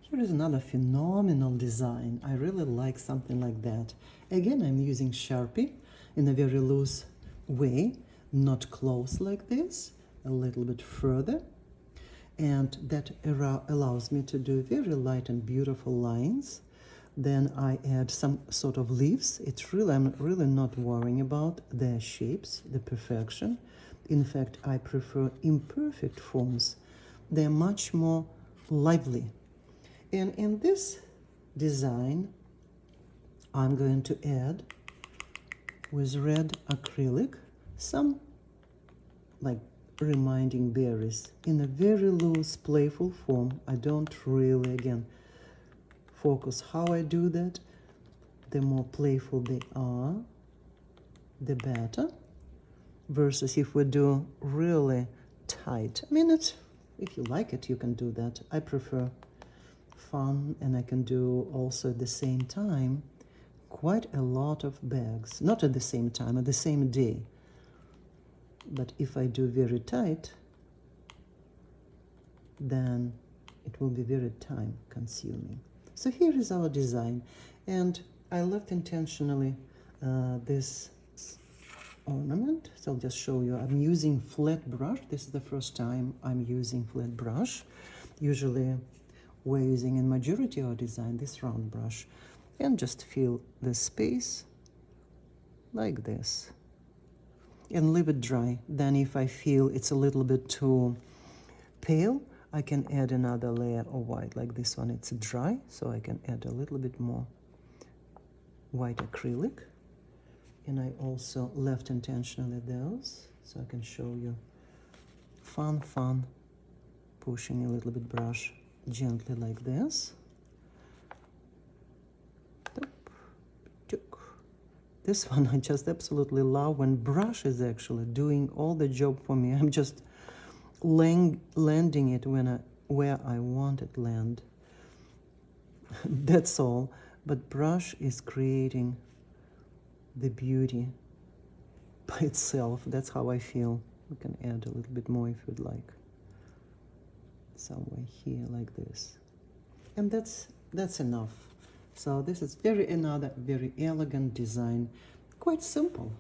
Here is another phenomenal design. I really like something like that. Again, I'm using Sharpie in a very loose way, not close like this, a little bit further. And that allows me to do very light and beautiful lines. Then I add some sort of leaves. I'm really not worrying about their shapes, the perfection. In fact, I prefer imperfect forms. They're much more lively. And in this design, I'm going to add with red acrylic some like reminding berries in a very loose, playful form. I don't really, again, focus how I do that. The more playful they are, the better. Versus if we do really tight. I mean, if you like it, you can do that. I prefer fun, and I can do also at the same time quite a lot of bags. Not at the same time, at the same day. But if I do very tight, then it will be very time consuming. So here is our design, and I left intentionally this ornament. So I'll just show you. I'm using flat brush. This is the first time I'm using flat brush. Usually we're using in majority of our design this round brush, and just fill the space like this and leave it dry. Then if I feel it's a little bit too pale, I can add another layer of white. Like this one, it's dry, so I can add a little bit more white acrylic. And I also left intentionally those, so I can show you fun, pushing a little bit brush gently like this. This one I just absolutely love when brush is actually doing all the job for me. I'm just landing it where I want it land. That's all. But brush is creating the beauty by itself. That's how I feel. We can add a little bit more if you'd like. Somewhere here like this. And that's enough. So this is another very elegant design, quite simple.